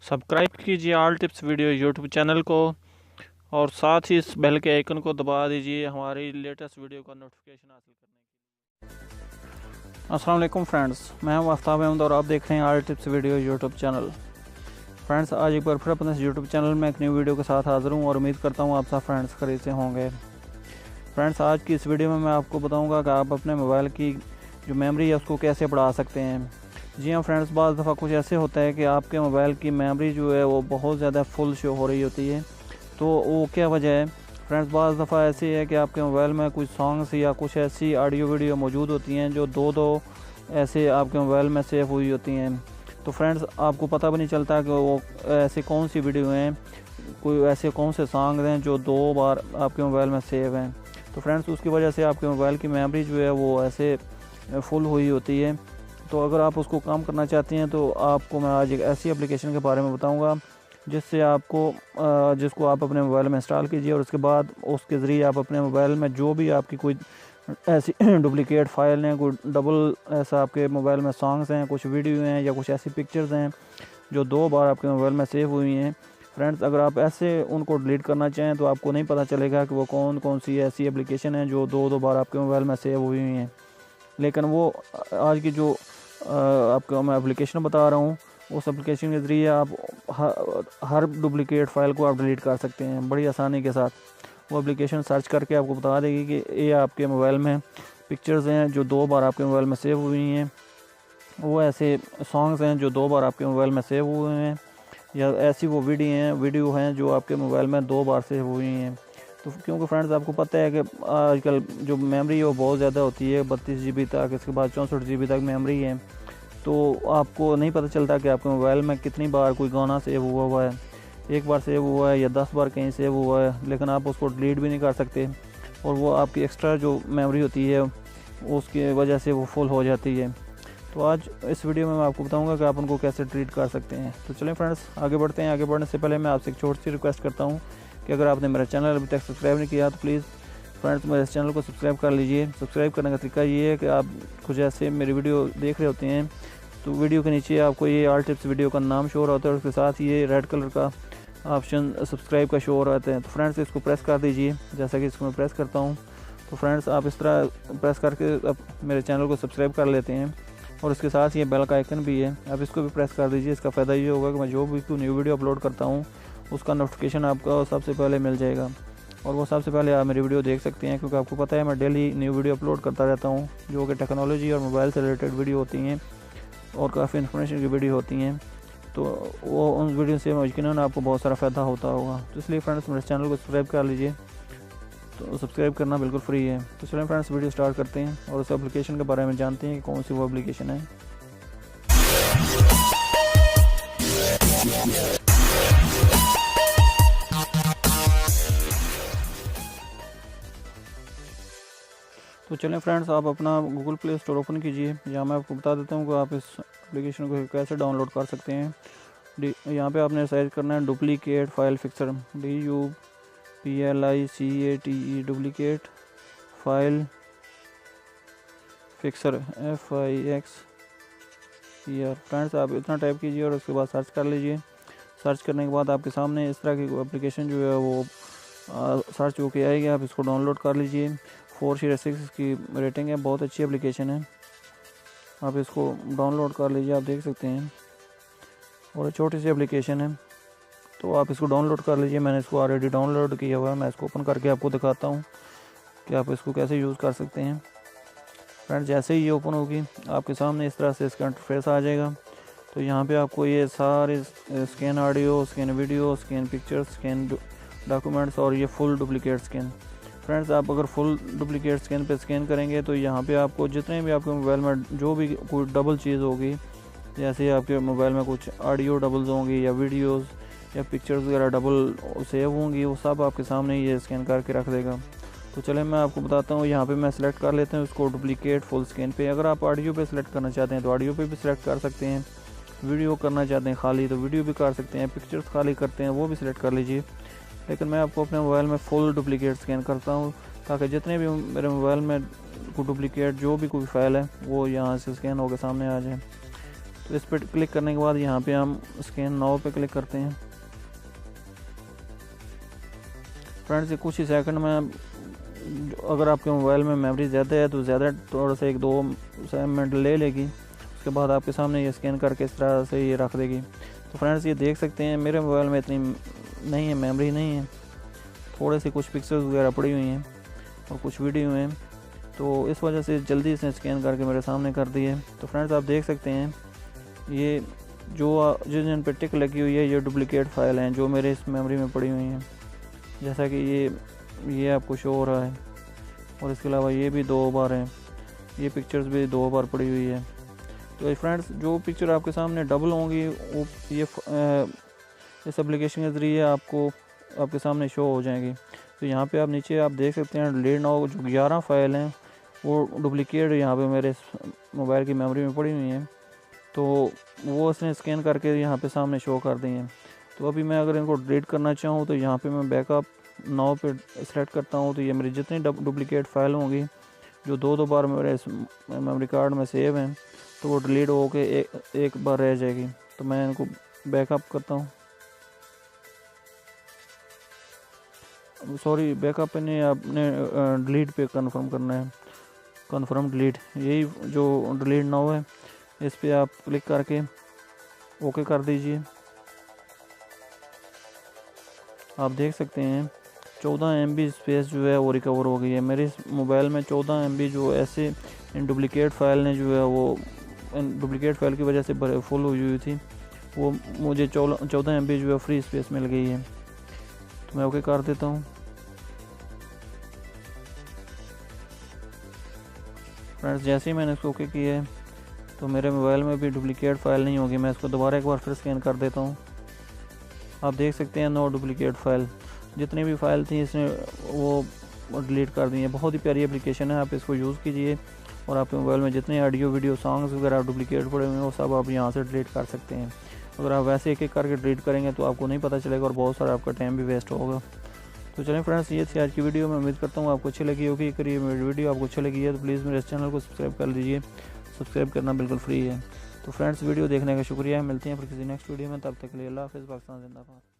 Subscribe कीजिए all tips video YouTube channel को और साथ ही इस बेल के आइकन को दबा दीजिए हमारी लेटेस्ट वीडियो का नोटिफिकेशन हासिल करने के लिए। अस्सलाम वालेकुम फ्रेंड्स, मैं हूं आफ्ताब अहमद और आप देख रहे हैं all tips video YouTube channel. Friends, आज एक बार फिर अपने यूट्यूब चैनल में एक न्यू वीडियो के साथ हाजिर हूँ और उम्मीद करता हूँ आप सब फ्रेंड्स खरीद से होंगे। फ्रेंड्स, आज की इस वीडियो में मैं आपको बताऊँगा कि आप अपने मोबाइल की जो मेमोरी है उसको कैसे बढ़ा सकते हैं। जी हाँ फ्रेंड्स, बाज़ दफ़ा कुछ ऐसे होता है कि आपके मोबाइल की मेमोरी जो है वो बहुत ज़्यादा फुल शो हो रही होती है। तो वो क्या वजह है फ्रेंड्स? बाज़ दफ़ा ऐसी है कि आपके मोबाइल में कुछ सॉन्ग्स या कुछ ऐसी ऑडियो वीडियो मौजूद होती हैं जो दो ऐसे आपके मोबाइल में सेव हुई होती हैं। तो फ्रेंड्स, आपको पता भी नहीं चलता कि वो ऐसी कौन सी वीडियो हैं, कोई ऐसे कौन से सॉन्ग हैं जो 2 बार आपके मोबाइल में सेव हैं। तो फ्रेंड्स, उसकी वजह से आपके मोबाइल की मेमोरी जो है वो ऐसे फुल हुई होती है। तो अगर आप उसको काम करना चाहती हैं तो आपको मैं आज एक ऐसी एप्लीकेशन के बारे में बताऊंगा जिसको आप अपने मोबाइल में इंस्टॉल कीजिए और उसके बाद उसके ज़रिए आप अपने मोबाइल में जो भी आपकी कोई ऐसी डुप्लिकेट फ़ाइल हैं, कोई डबल ऐसा आपके मोबाइल में सॉन्ग्स हैं, कुछ वीडियो हैं या कुछ ऐसी पिक्चर्स हैं जो 2 बार आपके मोबाइल में सेव हुई हैं। फ्रेंड्स, अगर आप ऐसे उनको डिलीट करना चाहें तो आपको नहीं पता चलेगा कि वो कौन कौन सी ऐसी एप्लीकेशन हैं जो 2 बार आपके मोबाइल में सेव हुई हैं। लेकिन वो आज की जो आपको मैं एप्लीकेशन बता रहा हूँ, उस एप्लीकेशन के ज़रिए आप हर डुप्लिकेट फ़ाइल को आप डिलीट कर सकते हैं बड़ी आसानी के साथ। वो एप्लीकेशन सर्च करके आपको बता देगी कि ये आपके मोबाइल में पिक्चर्स हैं जो 2 बार आपके मोबाइल में सेव हुई हैं, वो ऐसे सॉन्ग्स हैं जो 2 बार आपके मोबाइल में सेव हुए हैं, या ऐसी वो वीडियो हैं जो आपके मोबाइल में 2 बार सेव हुई हैं। तो क्योंकि फ्रेंड्स, आपको पता है कि आजकल जो मेमोरी है वो बहुत ज़्यादा होती है, 32 GB तक, इसके बाद 64 GB तक मेमोरी है। तो आपको नहीं पता चलता कि आपके मोबाइल में कितनी बार कोई गाना सेव हुआ है, 1 बार सेव हुआ है या 10 बार कहीं सेव हुआ है, लेकिन आप उसको डिलीट भी नहीं कर सकते और वो आपकी एक्स्ट्रा जो मेमोरी होती है उसकी वजह से वो फुल हो जाती है। तो आज इस वीडियो में मैं आपको बताऊंगा कि आप उनको कैसे डिलीट कर सकते हैं। तो चलें फ्रेंड्स, आगे बढ़ते हैं। आगे बढ़ने से पहले मैं आपसे एक छोटी सी रिक्वेस्ट करता हूँ कि अगर आपने मेरा चैनल अभी तक सब्सक्राइब नहीं किया तो प्लीज़ फ्रेंड्स मेरे इस चैनल को सब्सक्राइब कर लीजिए। सब्सक्राइब करने का तरीका ये है कि आप कुछ ऐसे मेरी वीडियो देख रहे होते हैं तो वीडियो के नीचे आपको ये ऑल टिप्स वीडियो का नाम शो हो रहा होता है और उसके साथ ये रेड कलर का ऑप्शन सब्सक्राइब का शो हो रहा है। तो फ्रेंड्स, इसको प्रेस कर दीजिए जैसा कि इसको मैं प्रेस करता हूँ। तो फ्रेंड्स, आप इस तरह प्रेस करके आप मेरे चैनल को सब्सक्राइब कर लेते हैं और इसके साथ ये बेल का आइकन भी है, आप इसको भी प्रेस कर दीजिए। इसका फ़ायदा ये होगा कि मैं जो भी कोई न्यू वीडियो अपलोड करता हूँ उसका नोटिफिकेशन आपको सबसे पहले मिल जाएगा और वो सबसे पहले आप मेरी वीडियो देख सकते हैं, क्योंकि आपको पता है मैं डेली न्यू वीडियो अपलोड करता रहता हूँ जो कि टेक्नोलॉजी और मोबाइल से रिलेटेड वीडियो होती हैं और काफ़ी इन्फॉर्मेशन की वीडियो होती हैं। तो वो उन वीडियो से यकीनन आपको बहुत सारा फ़ायदा होता होगा। तो इसलिए फ्रेंड्स, मेरे चैनल को सब्सक्राइब कर लीजिए। तो सब्सक्राइब करना बिल्कुल फ्री है। तो चलें फ्रेंड्स, वीडियो स्टार्ट करते हैं और उस एप्लीकेशन के बारे में जानते हैं कि कौन सी वो एप्लीकेशन है। तो चलें फ्रेंड्स, आप अपना गूगल प्ले स्टोर ओपन कीजिए। यहाँ मैं आपको बता देता हूँ कि आप इस एप्लीकेशन को कैसे डाउनलोड कर सकते हैं। यहाँ पे आपने सर्च करना है duplicate file fixer, DUPLICATE duplicate file fixer FIXER। Friends, आप इतना टाइप कीजिए और उसके बाद सर्च कर लीजिए। सर्च करने के बाद आपके सामने इस तरह की एप्लीकेशन जो है वो सर्च होके आएगी। आप इसको डाउनलोड कर लीजिए। 4/6 की रेटिंग है, बहुत अच्छी एप्लीकेशन है। आप इसको डाउनलोड कर लीजिए, आप देख सकते हैं, और छोटी सी एप्लीकेशन है तो आप इसको डाउनलोड कर लीजिए। मैंने इसको ऑलरेडी डाउनलोड किया हुआ है। मैं इसको ओपन करके आपको दिखाता हूँ कि आप इसको कैसे यूज़ कर सकते हैं। फ्रेंड्स, जैसे ही ये ओपन होगी आपके सामने इस तरह से इसका इंटरफेस आ जाएगा। तो यहाँ पे आपको ये सारे scan audio, scan video, scan pictures, scan documents और ये फुल डुप्लीकेट स्कैन। फ्रेंड्स, आप अगर फुल डुप्लीकेट स्कैन पे स्कैन करेंगे तो यहाँ पे आपको जितने भी आपके मोबाइल में जो भी कोई डबल चीज़ होगी, जैसे आपके मोबाइल में कुछ ऑडियो डबल्स होंगी या वीडियोस या पिक्चर्स वगैरह डबल सेव होंगी, वो सब आपके सामने ये स्कैन करके रख देगा। तो चलें मैं आपको बताता हूँ। यहाँ पे मैं सिलेक्ट कर लेता हूँ उसको डुप्लीकेट फुल स्कैन पे। अगर आप ऑडियो पे सिलेक्ट करना चाहते हैं तो ऑडियो पे भी सिलेक्ट कर सकते हैं, वीडियो करना चाहते हैं खाली तो वीडियो भी कर सकते हैं, पिक्चर्स खाली करते हैं वो भी सिलेक्ट कर लीजिए। लेकिन मैं आपको अपने मोबाइल में फुल डुप्लीकेट स्कैन करता हूँ ताकि जितने भी मेरे मोबाइल में कोई डुप्लीकेट जो भी कोई फाइल है वो यहाँ से स्कैन होकर सामने आ जाए। तो इस पर क्लिक करने के बाद यहाँ पे हम स्कैन नाउ पे क्लिक करते हैं। फ्रेंड्स ये कुछ ही सेकंड में, अगर आपके मोबाइल में मेमोरी ज़्यादा है तो ज़्यादा थोड़ा सा 1-2 मिनट ले लेगी, उसके बाद आपके सामने ये स्कैन करके इस तरह से ये रख देगी। तो फ्रेंड्स ये देख सकते हैं मेरे मोबाइल में इतनी नहीं है, मेमोरी नहीं है, थोड़े से कुछ पिक्चर्स वगैरह पड़ी हुई हैं और कुछ वीडियो हैं, तो इस वजह से जल्दी से स्कैन करके मेरे सामने कर दिए। तो फ्रेंड्स आप देख सकते हैं ये जो जिन पर टिक लगी हुई है ये डुप्लीकेट फ़ाइल हैं जो मेरे इस मेमोरी में पड़ी हुई हैं, जैसा कि ये आपको शो हो रहा है। और इसके अलावा ये भी 2 बार हैं, ये पिक्चर्स भी 2 बार पड़ी हुई है। तो फ्रेंड्स जो पिक्चर आपके सामने डबल होंगी वो ये इस एप्लीकेशन के ज़रिए आपके सामने शो हो जाएंगी। तो यहाँ पे आप नीचे आप देख सकते हैं डिलीट नाउ जो 11 फाइल हैं वो डुप्लीकेट यहाँ पे मेरे मोबाइल की मेमोरी में पड़ी हुई हैं, तो वो उसने स्कैन करके यहाँ पे सामने शो कर दी हैं। तो अभी मैं अगर इनको डिलीट करना चाहूँ तो यहाँ पे मैं बैकअप नाउ पे सेलेक्ट करता हूँ, तो ये मेरी जितनी डुप्लीकेट फ़ाइल होंगी जो 2 बार मेरे मेमोरी कार्ड में सेव हैं तो वो डिलीट हो के एक बार रह जाएगी। तो मैं इनको बैकअप करता हूँ, सॉरी बैकअप पे नहीं, आपने डिलीट पे कंफर्म करना है, कंफर्म डिलीट, यही जो डिलीट नाउ है इस पर आप क्लिक करके ओके कर दीजिए। आप देख सकते हैं 14 MB स्पेस जो है वो रिकवर हो गई है मेरे इस मोबाइल में। 14 MB जो ऐसे इन डुप्लीकेट फ़ाइल ने जो है वो इन डुप्लीकेट फ़ाइल की वजह से फुल हुई थी, वो मुझे 14 MB जो है फ्री स्पेस मिल गई है। तो मैं ओके कर देता हूँ। फ्रेंड्स जैसे ही मैंने इसको ओके किया है तो मेरे मोबाइल में भी डुप्लीकेट फ़ाइल नहीं होगी। मैं इसको दोबारा एक बार फिर स्कैन कर देता हूँ। आप देख सकते हैं नो डुप्लीकेट फ़ाइल, जितनी भी फ़ाइल थी इसने वो डिलीट कर दी है। बहुत ही प्यारी एप्लीकेशन है, आप इसको यूज़ कीजिए और आपके मोबाइल में जितने ऑडियो वीडियो सॉन्ग्स वगैरह डुप्लीकेट पड़े हुए हैं वो सब आप यहाँ से डिलीट कर सकते हैं। अगर आप वैसे एक करके डिलीट करेंगे तो आपको नहीं पता चलेगा और बहुत सारा आपका टाइम भी वेस्ट होगा। तो चलें फ्रेंड्स ये थी आज की वीडियो। मैं उम्मीद करता हूँ आपको अच्छी लगी होगी। करिए मेरी वीडियो आपको अच्छी लगी है तो प्लीज़ मेरे इस चैनल को सब्सक्राइब कर लीजिए, सब्सक्राइब करना बिल्कुल फ्री है। तो फ्रेंड्स वीडियो देखने का शुक्रिया, मिलते हैं फिर किसी नेक्स्ट वीडियो में, तब तक के लिए अल्लाह हाफ़िज़। पाकिस्तान जिंदाबाद।